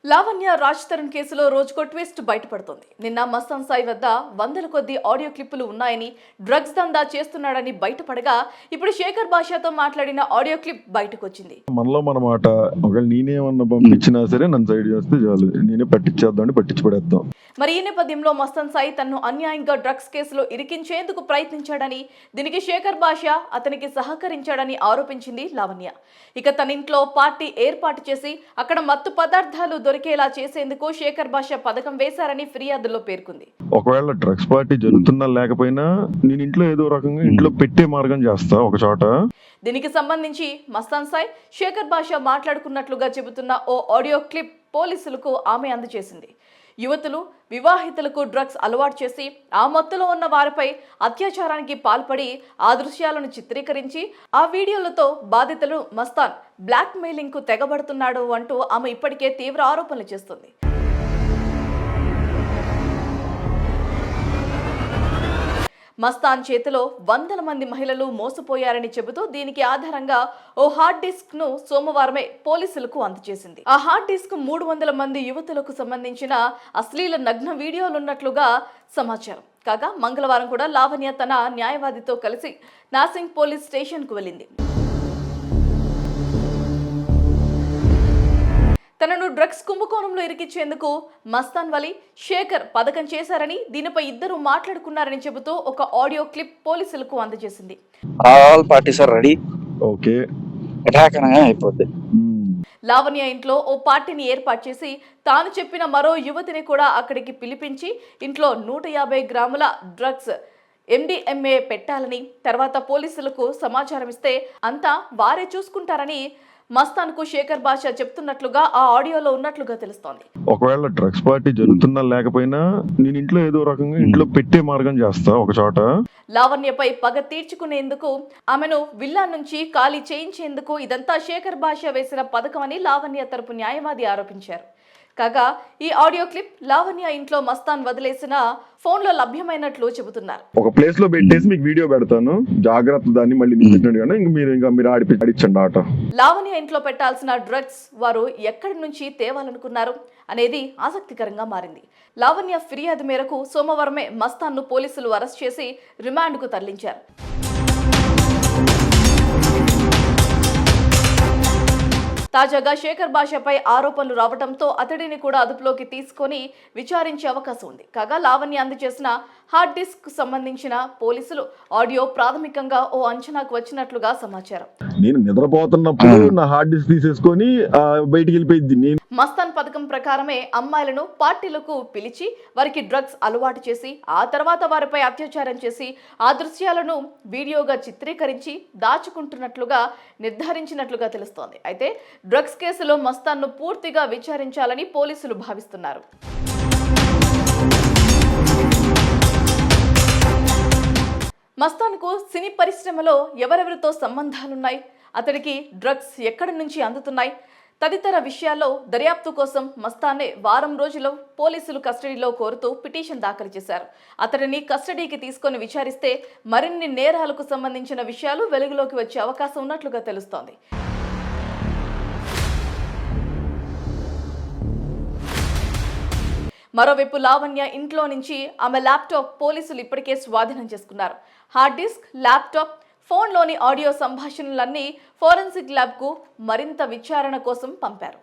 లావణ్య రాజ్ తరుణ్ కేసులో రోజుకో ట్విస్ట్ బయటపడుతోంది. నిన్న మస్తాన్ సాయి వద్ద వందల కొద్ది ఆడియో క్లిప్పులు ఉన్నాయని, డ్రగ్స్ దందా చేస్తున్నాడని బయటపడగా ఇప్పుడు శేఖర్ భాషతో మాట్లాడిన ఆడియో క్లిప్ బయటకొచ్చింది. మనలో మన మాట ఒకవేళ నేనేమన్నా పంపించినా సరే నన్ను సైడ్ చేస్తే చాలు, నేనే పట్టించేద్దాం, పట్టించి పడేద్దాం. మరి ఈ నేపథ్యంలో మస్తాన్ సాయి తన్ను అన్యాయంగా డ్రగ్స్ కేసులో ఇరికించేందుకు ప్రయత్నించాడని, దీనికి శేఖర్ భాష అతనికి సహకరించాడని ఆరోపించింది లావణ్య. ఇక తన ఇంట్లో పార్టీ ఏర్పాటు చేసి అక్కడ మత్తు పదార్థాలు దొరికేలా చేసేందుకు శేఖర్ భాష పథకం వేశారని ఫిర్యాదులో పేర్కొంది. ఒకవేళ డ్రగ్స్ పార్టీ జరుగుతున్నా లేకపోయినా నేను ఇంట్లో ఏదో రకంగా ఇంట్లో పెట్టే మార్గం చేస్తా ఒక చోట. దీనికి సంబంధించి మస్తాన్ సాయి శేఖర్ భాష మాట్లాడుకున్నట్లుగా చెబుతున్న ఓ ఆడియో క్లిప్ పోలీసులకు ఆమె అందజేసింది. యువతులు వివాహితులకు డ్రగ్స్ అలవాటు చేసి ఆ మత్తులో ఉన్న వారిపై అత్యాచారానికి పాల్పడి ఆ దృశ్యాలను చిత్రీకరించి ఆ వీడియోలతో బాధితులు మస్తాన్ బ్లాక్ మెయిలింగ్ కు తెగబడుతున్నాడు అంటూ ఆమె ఇప్పటికే తీవ్ర ఆరోపణలు చేస్తుంది. మస్తాన్ చేతిలో వందల మంది మహిళలు మోసపోయారని చెబుతూ దీనికి ఆధారంగా ఓ హార్డ్ డిస్క్ ను సోమవారమే పోలీసులకు అందజేసింది. ఆ హార్డ్ డిస్క్ 300 మంది యువతులకు సంబంధించిన అశ్లీల నగ్న వీడియోలున్నట్లుగా సమాచారం. కాగా మంగళవారం కూడా లావణ్య తన న్యాయవాదితో కలిసి నాసింగ్ పోలీస్ స్టేషన్ కు వెళ్ళింది. తనను డ్రగ్స్ కుంభకోణంలో ఇరికించేందుకు మస్తాన్ వలి శేఖర్ పథకం చేశారని, దీనిపై ఇద్దరు మాట్లాడుకున్నారని చెబుతూ ఒక ఆడియో క్లిప్ పోలీసులకు అందజేసింది. All parties are ready. Okay, attack అనగా అయిపోద్ది. లావణ్య ఇంట్లో ఓ పార్టీని ఏర్పాటు చేసి తాను చెప్పిన మరో యువతిని కూడా అక్కడికి పిలిపించి ఇంట్లో 150 గ్రాముల డ్రగ్స్ MDMA పెట్టాలని, తర్వాత పోలీసులకు సమాచారం ఇస్తే అంతా వారే చూసుకుంటారని మస్తాన్ కు శేఖర్ భాష చెప్తున్నట్లుగా ఆ ఆడియోలో ఉన్నట్లుగా తెలుస్తోంది. ఒకవేళ డ్రగ్స్ పార్టీ జరుగుతున్నా లేకపోయినా నేను ఇంట్లో ఏదో రకంగా ఇంట్లో పెట్టే మార్గం చేస్తా ఒక చోట. లావణ్యపై పగ తీర్చుకునేందుకు, ఆమెను విల్లా నుంచి ఖాళీ చేయించేందుకు ఇదంతా శేఖర్ భాష వేసిన పథకం అని లావణ్య తరపు న్యాయవాది ఆరోపించారు. కాగా ఈ ఆడియో క్లిప్ లావణ్య ఇంట్లో మస్తాన్ వదిలేసిన ఫోన్ లో లభ్యమైనట్లు చెబుతున్నారు. ఒక ప్లేస్ లో పెట్టేసి మీకు వీడియో పెడతాను, జాగ్రత్త, దాన్ని మళ్ళీ మీరు ఆడిపించండి ఆట. లావణ్య ఇంట్లో పెట్టాల్సిన డ్రగ్స్ వారు ఎక్కడి నుంచి తేవాలనుకున్నారు అనేది ఆసక్తికరంగా మారింది. లావణ్య ఫిర్యాదు మేరకు సోమవారమే మస్తాన్ ను పోలీసులు అరెస్ట్ చేసి రిమాండ్ కు తరలించారు. తాజాగా శేఖర్ భాషపై ఆరోపణలు రావడంతో అతడిని కూడా అదుపులోకి తీసుకొని విచారించే అవకాశం ఉంది. కాగా లావణ్య అందజేసిన హార్డ్ డిస్క్ కు సంబంధించిన పోలీసులు ఆడియో ప్రాథమికంగా ఓ అంచనాకు వచ్చినట్లుగా సమాచారం. నేను నిద్రపోతున్నప్పుడు నా హార్డ్ డిస్క్ తీసేసుకొని బయటికి వెళ్ళిపోయింది. మస్తాన్ పథకం ప్రకారమే అమ్మాయిలను పార్టీలకు పిలిచి వారికి డ్రగ్స్ అలవాటు చేసి ఆ తర్వాత వారిపై అత్యాచారం చేసి ఆ దృశ్యాలను వీడియోగా చిత్రీకరించి దాచుకుంటున్నట్లుగా నిర్ధారించినట్లుగా తెలుస్తోంది. అయితే డ్రగ్స్ కేసులో మస్తాన్ను పూర్తిగా విచారించాలని పోలీసులు భావిస్తున్నారు. మస్తాన్కు సినీ పరిశ్రమలో ఎవరెవరితో సంబంధాలున్నాయి, అతడికి డ్రగ్స్ ఎక్కడి నుంచి అందుతున్నాయి తదితర విషయాల్లో దర్యాప్తు కోసం మస్తాన్నే వారం రోజుల్లో పోలీసులు కస్టడీలో కోరుతూ పిటిషన్ దాఖలు చేశారు. అతడిని కస్టడీకి తీసుకొని విచారిస్తే మరిన్ని నేరాలకు సంబంధించిన విషయాలు వెలుగులోకి వచ్చే అవకాశం ఉన్నట్లుగా తెలుస్తోంది. మరోవైపు లావణ్య ఇంట్లో నుంచి ఆమె ల్యాప్టాప్ పోలీసులు ఇప్పటికే స్వాధీనం చేసుకున్నారు. హార్డ్ డిస్క్, ల్యాప్టాప్, ఫోన్లోని ఆడియో సంభాషణలన్నీ ఫోరెన్సిక్ ల్యాబ్కు మరింత విచారణ కోసం పంపారు.